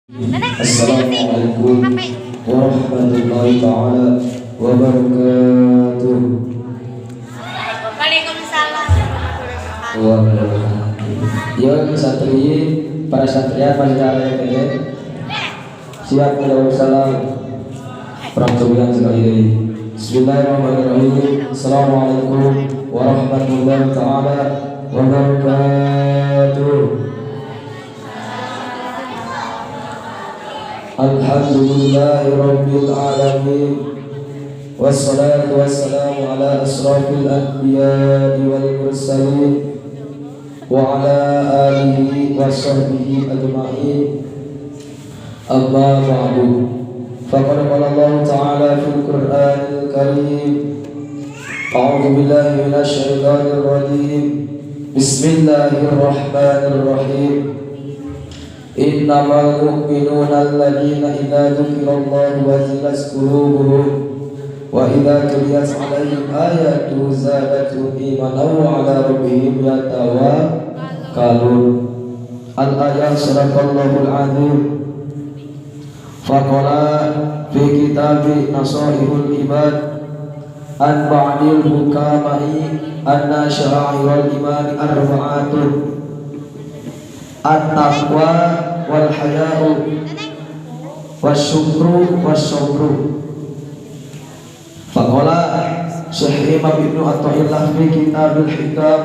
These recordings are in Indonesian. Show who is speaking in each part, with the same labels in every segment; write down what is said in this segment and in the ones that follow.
Speaker 1: Assalamualaikum warahmatullahi taala wabarakatuh.
Speaker 2: Waalaikumsalam.
Speaker 1: Ya satri, para satria panjara ini siap menjawab salam perang kemuliaan sekali ini. Bismillahirrahmanirrahim. Assalamualaikum warahmatullahi taala wabarakatuh. Alhamdulillahi rabbil alamin. Wassalatu wassalamu ala asrafil anbiya'i wal mursalin wa ala alihi wa sahbihi ajma'in. Amma ba'du. Faqad qala Allah ta'ala fil Qur'anil Karim. A'udzu billahi minasy syaithanir rajim. Bismillahirrahmanirrahim. Innamal mu'minuna alladhina idza dzukirallahu wajilat qulubuhum wa idza tuliyat 'alaihim ayatu zadatuhum imanan wa 'ala rabbihim yatawakkalun. Al-ayat sadaqallahul 'azim. Faqala fi kitabi nasaihul ibad an ba'dil hukama'i anna syara'i wal imani arba'atun at-taqwa wal haya'u wasyukru wasyukru. Faqala Syekh Imam Ibnu Athaillah fi Kitabil Hikam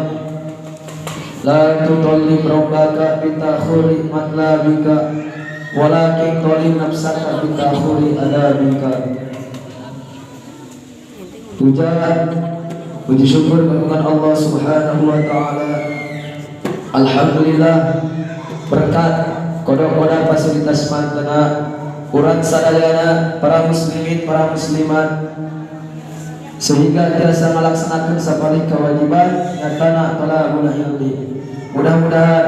Speaker 1: la tutallib rabbaka bitakhuri matlabika walakin talib nafsaka bitakhuri adabika. Puji syukur kepada Allah Subhanahu wa taala. Alhamdulillah berkat kodok-kodok fasilitas mantena urang sadayana para muslimin para muslimat sehingga tiasa melaksanakan sapalik kewajiban nyatana talabul ilmi. Mudah-mudahan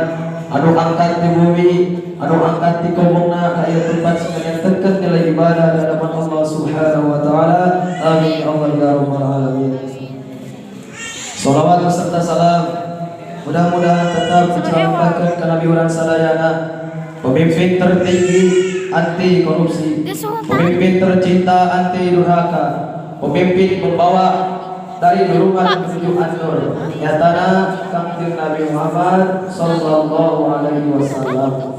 Speaker 1: anu angkat di bumi, anu angkat di komongna kaya tempat sekalian dekat nilai ibadah di hadapan Allah Subhanahu wa taala. Amin ya Allah ya rabbal alamin. Shalawat serta salam mudah-mudahan tetap dicurahkan ke Nabi orang sadayana, pemimpin tertinggi anti korupsi, pemimpin tercinta anti durhaka, pemimpin membawa dari nurungan menuju an-nur. Nyatana Kangjeng Nabi Muhammad sallallahu alaihi wasallam.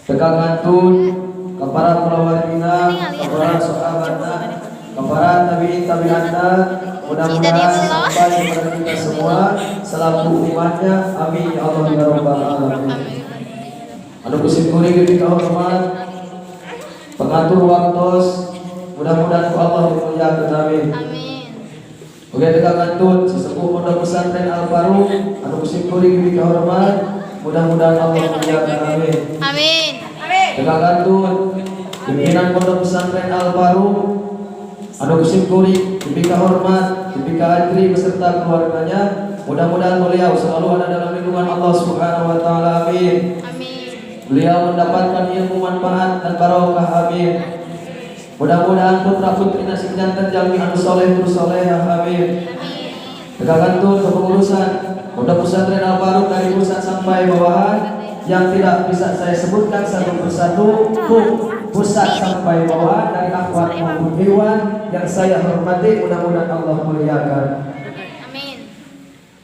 Speaker 1: Tekangantun kepada keluarga, kepada sahabatna, kepada tabi'in-tabi'inna, mudah-mudahan sampai kepada kita semua selaku umatnya. Amin ya Allah ya rabbal alamin. Anu kusimkuri ketika hormat pengatur waktos, mudah-mudahan ku Allah dimuliakeun. Amin. Oke, tekangantun sesepuh pondok pesantren Al Faruq anu kusimkuri ketika hormat, mudah-mudahan Allah dimuliakeun. Amin.
Speaker 2: Amin.
Speaker 1: Tekangantun pimpinan pondok pesantren Al Faruq anu kusimkuri ketika hormat, ketika antri beserta keluarganya, mudah-mudahan beliau selalu ada dalam lindungan Allah Subhanahu wa taala. Amin. Beliau mendapatkan ilmu manfaat dan barokah. Amin. Mudah-mudahan putra-putri nasib jantan jalmi anu soleh terus soleh. Amin. Tegakantun kepengurusan pondok pesantren Al Faruq dari pusat sampai bawahan yang tidak bisa saya sebutkan satu persatu, pusat sampai bawah dari akhwat maupun dewan yang saya hormati, mudah-mudahan Allah muliakan.
Speaker 2: Amin.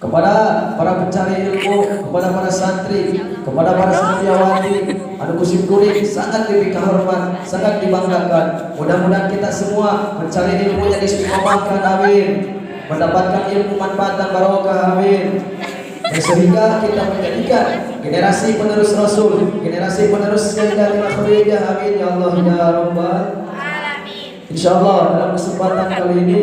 Speaker 1: Kepada para pencari ilmu, kepada para santri, kepada para santriwati, anu kusimkuri sangat diberikan hormat, sangat dibanggakan. Mudah-mudahan kita semua mencari ilmu yang istiqomahkan. Amin. Mendapatkan ilmu manfaat dan barokah. Amin. Dan sehingga kita menjadikan generasi penerus Rasul, generasi penerus dari Khadijah. Amin ya Allah ya rabbal alamin. Insyaallah dalam kesempatan kali ini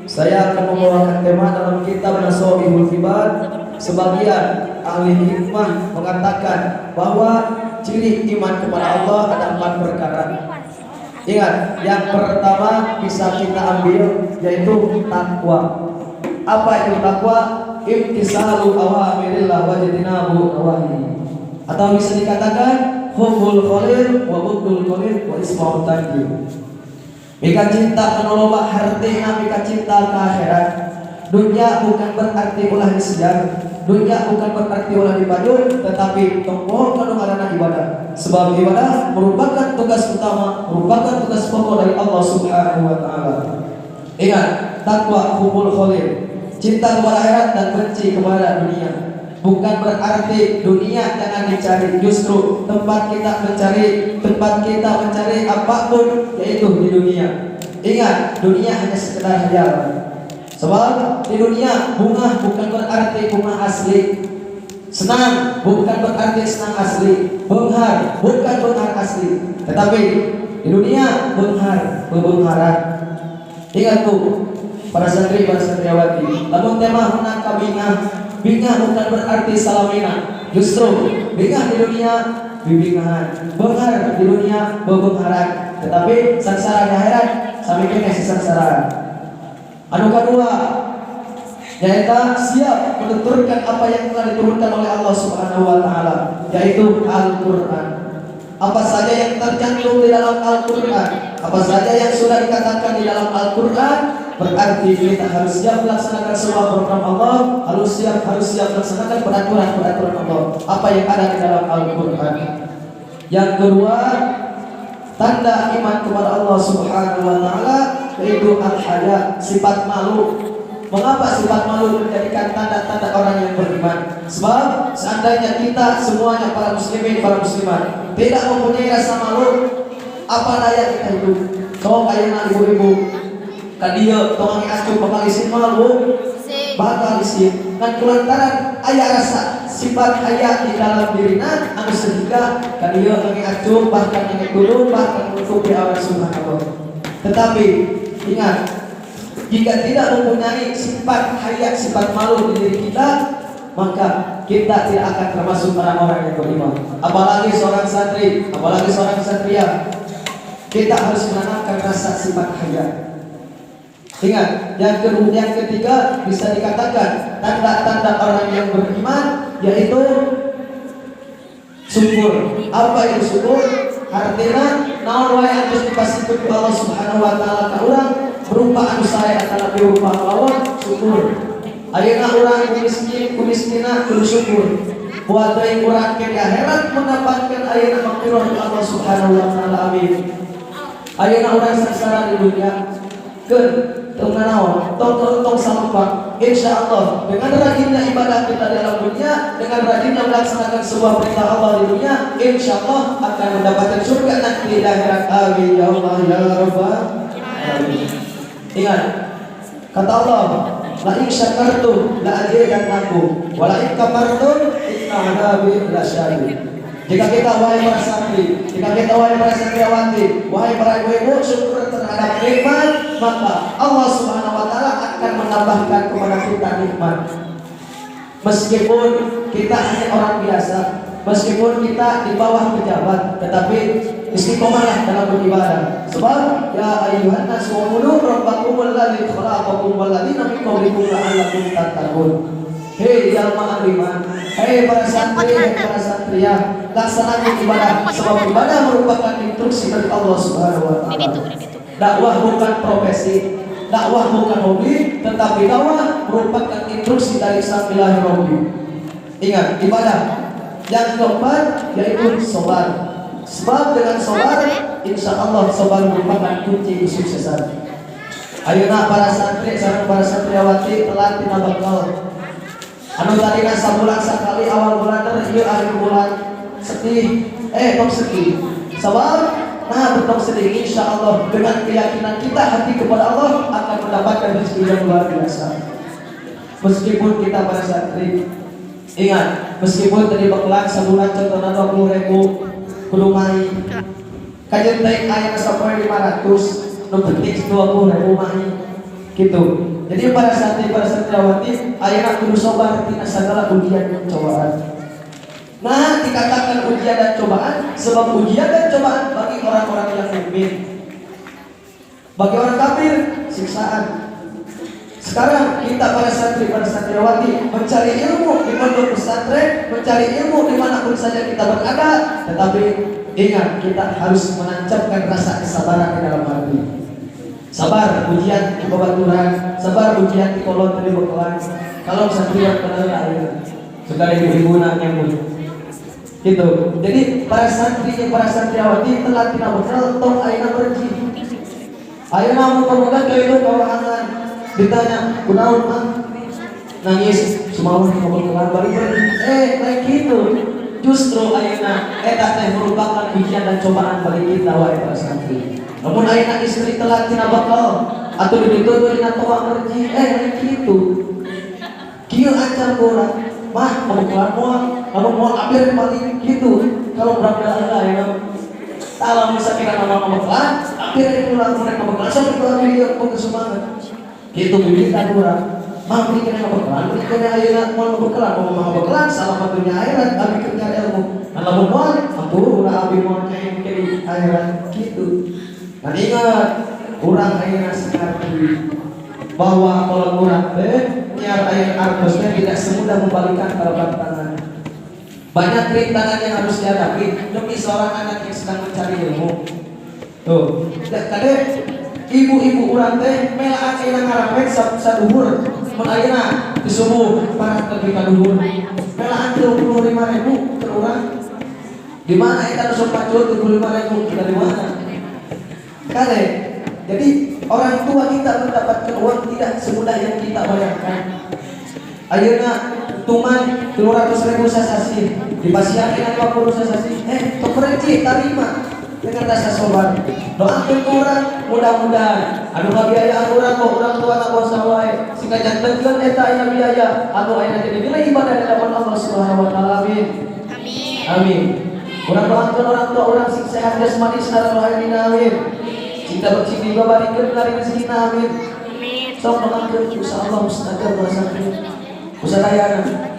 Speaker 1: saya akan membawakan tema dalam kitab Nasaihul Ibad. Sebagian ahli hikmah mengatakan bahwa ciri iman kepada Allah ada 4 perkara. Ingat, yang pertama bisa kita ambil yaitu takwa. Apa itu takwa? Imtisalu awamirillah wa jitinabu nawahi. Atau bisa dikatakan hubbul khalil wa bughdul khalil wa isma'ut taqdir. Mika cinta menoloba hartina, mika cinta ke akhirat. Dunia bukan berarti ulah disejar. Dunia bukan berarti ulah dibaju, tetapi tongkol kalau karena ibadah. Sebab ibadah merupakan tugas utama, merupakan tugas pokok dari Allah Subhanahu wa taala. Ingat, takwa hubul khalil, cinta kepada akhirat dan benci kepada dunia. Bukan berarti dunia jangan dicari, justru tempat kita mencari apapun yaitu di dunia. Ingat, dunia hanya sekedar hayalan. Sebab di dunia bunga bukan berarti bunga asli, senang bukan berarti senang asli, benghar bukan benghar asli, tetapi di dunia benghar. Ingat tuh para santri, para santriwati, lamun tema hunaka bingah bukan berarti salamina, justru bingah di dunia bibingahan, benghar di dunia bebengharan, tetapi sangsara di akhirat sami kene sangsara. Anu kedua, yaitu siap menuturkan apa yang telah diturunkan oleh Allah Subhanahu wa taala, yaitu Al-Qur'an. Apa saja yang tercantum di dalam Al-Qur'an, apa saja yang sudah dikatakan di dalam Al-Qur'an, berarti kita harus siap melaksanakan sebuah program Allah, harus siap melaksanakan peraturan Allah. Apa yang ada di dalam Al-Qur'an. Yang kedua, tanda iman kepada Allah Subhanahu wa taala yaitu al-haya, sifat malu. Mengapa sifat malu menjadikan tanda-tanda orang yang beriman? Sebab seandainya kita semuanya para muslimin, para muslimat tidak mempunyai rasa malu, apa daya kita hidup? Kau ayeuna ibu-ibu kadia tong acuh bakal isin malu, bakal isin. Dan kelantaran aya rasa sifat haya di dalam dirina anu sehingga kadia ngangi acuh bahkan ngangi turun bahkan menutupi Allah Subhanahu. Tetapi ingat, jika tidak mempunyai sifat haya, sifat malu di diri kita, maka kita tidak akan termasuk orang-orang yang beriman. Apalagi seorang santri, apalagi seorang satria, kita harus menanamkan rasa sifat haya. Ingat, yang ketiga bisa dikatakan tanda-tanda orang yang beriman yaitu syukur. Apa itu syukur? Artinya naon wae anu dipasikeun ku Allah Subhanahu wa taala ka urang berupa anu sae atau berupa lawan syukur. Ayeuna urang kumiskina kudu syukur. Buat deui urang ke di akhirat mendapatkan ayeuna maghfirah Allah Subhanahu wa taala. Amin. Ayeuna urang sangsara di dunia keun tong nanaon tong salempang. Insyaallah dengan rajinnya ibadah kita dalam dunia, dengan rajinnya melaksanakan sebuah perintah Allah di dunia, insyaallah akan mendapatkan surga nanti di akhirat. Amin ya Allah ya Rabbal alamin. Ingat kata Allah, la in syakartum la azidannakum wa la in kafartum inna adzabi lasyadid. Jika kita wahai para santri, jika kita wahai para santriwati, wahai para ibu-ibu syukur terhadap nikmat, maka Allah Subhanahu wa taala akan menambahkan kepada kita nikmat. Meskipun kita hanya orang biasa, meskipun kita di bawah pejabat, tetapi istiqomahlah dalam beribadah. Sebab ya ayyuhan nasu ubudu rabbakumul ladzi khalaqakum wal ladzina min qablikum la'allakum tattaqun. Hei jalma beriman, hei para santri, hei para santriah, laksanakan ibadah. Sebab ibadah merupakan instruksi dari Allah Subhanahu wa taala. Dakwah bukan profesi, dakwah bukan hobi, tetapi dakwah merupakan instruksi dari Sang Ilahi Rabbi. Ingat, ibadah yang keempat yaitu sabar. Sebab dengan sabar, insya Allah sabar merupakan kunci kesuksesan. Ayeuna para santri, sareng para santriwati telah tina bekal. Anu tadina sabulan sakali awal bulan ieu akhir bulan sedih, tong sedih. Sabab betong sedih, insya Allah dengan keyakinan kita hati kepada Allah akan mendapatkan rezeki yang luar biasa. Meskipun kita para santri, ingat, meskipun tadi bekal sebulan contohna 20.000 kudu mai. Kajian teh aya sampai 500, nu penting 20.000 mai. Gitu. Jadi para santri, para santriwati, ayeuna kudu sabar tina segala ujian dan cobaan. Nah, dikatakan ujian dan cobaan sebab ujian dan cobaan bagi orang-orang yang mukmin. Bagi orang kafir siksaan. Sekarang kita para santri, para santriwati mencari ilmu di pondok pesantren, mencari ilmu dimanapun saja kita berada, tetapi ingat kita harus menancapkan rasa kesabaran di dalam hati. Sabar ujian di babaturan, sabar ujian di kolon dari bekalan. Kalau santriwan benar Segala ibu-ibu nak nyambut. Gitu. Jadi para santri para santriwati telah tina bekal tong ayeuna pergi. Ayeuna mun pemegang itu kawangan ditanya, "Kunaon mah?" Nangis sumawon kebetulan balik lain gitu. Justru ayeuna eta teh merupakan ujian dan cobaan bagi kita wae para santri. Namun ayeuna istri telah tina bekal atuh ditutur dina toa pergi lain gitu. Kieu acan urang mah kebetulan mau ambil balik gitu. Kalau berapa ya kalau misalnya nama kebetulan akhirnya pulang mereka kebetulan sampai pulang video ke semangat gitu kita kurang mah berikan yang kebetulan berikan yang ayeuna mau kebetulan mau kebetulan salah satunya akhirat abi kerja ilmu kalau mau ampun ulah abi mau jadi akhirat gitu. Dan ingat urang ayeuna sekarang bahwa kalau urang teh nyar air artosnya tidak semudah membalikkan telapak tangan. Banyak rintangan yang harus dihadapi demi seorang anak yang sedang mencari ilmu. Tuh, kadang ibu-ibu urang teh mela ayeuna ngaramek saduhur mun ayeuna di subuh para pergi ka duhur. Melaan 25.000 keur urang. Di mana eta nu sok pacul 25.000 kita di mana? Kade. Jadi orang tua kita mendapatkan uang tidak semudah yang kita bayangkan. Ayeuna tuman 200.000 sasasi dipasiakeun 50 sasasi keperci tarima dengan rasa sobar. Doakeun urang mudah-mudahan anu ngabiayaan urang kok urang tua na bosa wae sing jantenkeun eta aya biaya anu aya jadi nilai ibadah di hadapan Allah Subhanahu wa taala. Amin. Amin. Urang doakeun orang tua urang sing sehat jasmani sareng rohani. Amin. Cinta bersih dibabarikeun dari rezekina. Amin. Sok doakeun insyaallah mustajab barasantri. Usadayana.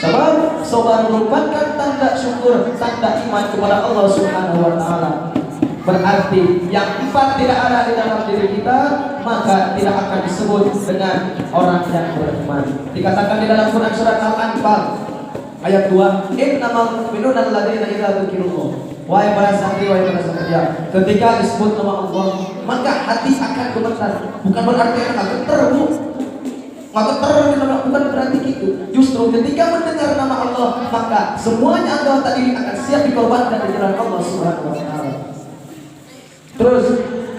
Speaker 1: Sebab sobar merupakan tanda syukur, tanda iman kepada Allah Subhanahu wa taala. Berarti yang 4 tidak ada di dalam diri kita, maka tidak akan disebut dengan orang yang beriman. Dikatakan di dalam Quran surat Al-Anfal ayat 2, "Innamal mu'minuna alladziina idza dzukirallah." Wahai para santri, wahai para santri, ketika disebut nama Allah, maka hati akan gemetar. Bukan berarti akan gemetar, Bu. Maka bukan berarti gitu. Justru ketika mendengar nama Allah, maka semuanya anggota diri akan siap dikorbankan di jalan Allah Subhanahu wa taala. Terus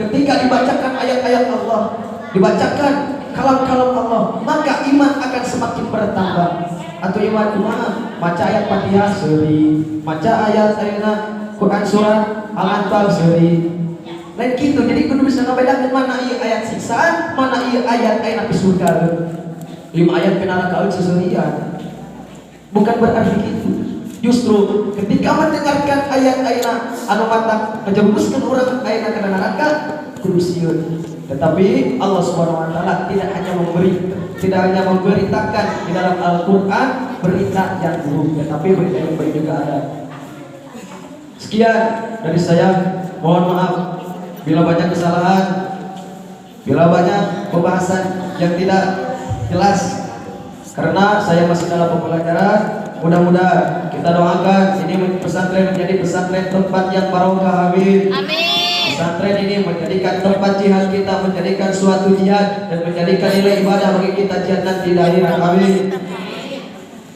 Speaker 1: ketika dibacakan ayat-ayat Allah, dibacakan kalam-kalam Allah, maka iman akan semakin bertambah. Atau iman kumaha? Maca ayat Fatihah seuri, maca ayat Quran surah Al-Anfal seuri. Lain gitu. Jadi kudu bisa ngabedakeun mana ieu ayat siksaan, mana ieu ayat aya di surga. 5 ayat penarakaan seserian. Bukan berarti gitu. Justru ketika mendengarkan ayat-ayat anu mata menjerumuskan orang ayat kana neraka kudu sieun. Tetapi Allah Subhanahu wa taala tidak hanya memberitakan di dalam Al-Qur'an berita yang buruk, tetapi berita yang baik juga ada. Sekian dari saya. Mohon maaf bila banyak kesalahan, bila banyak pembahasan yang tidak jelas, karena saya masih dalam pembelajaran. Mudah-mudahan kita doakan ini pesantren menjadi pesantren tempat yang barokah. Amin. Pesantren ini menjadikan tempat jihad kita, menjadikan suatu jihad dan menjadikan nilai ibadah bagi kita jihad nanti di akhirat. Amin.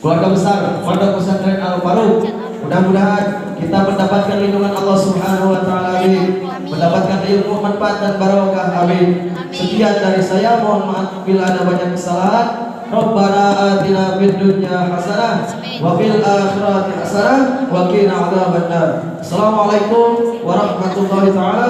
Speaker 1: Keluarga besar Pondok Pesantren Al-Faruq, mudah-mudahan kita mendapatkan lindungan Allah Subhanahu wa taala. Amin. Mendapatkan ilmu manfaat dan barokah. Amin. Sekian dari saya, mohon maaf bila ada banyak kesalahan. Rabbana atina fid dunya hasanah wa fil akhirati hasanah wa qina adzabannar. Assalamualaikum warahmatullahi taala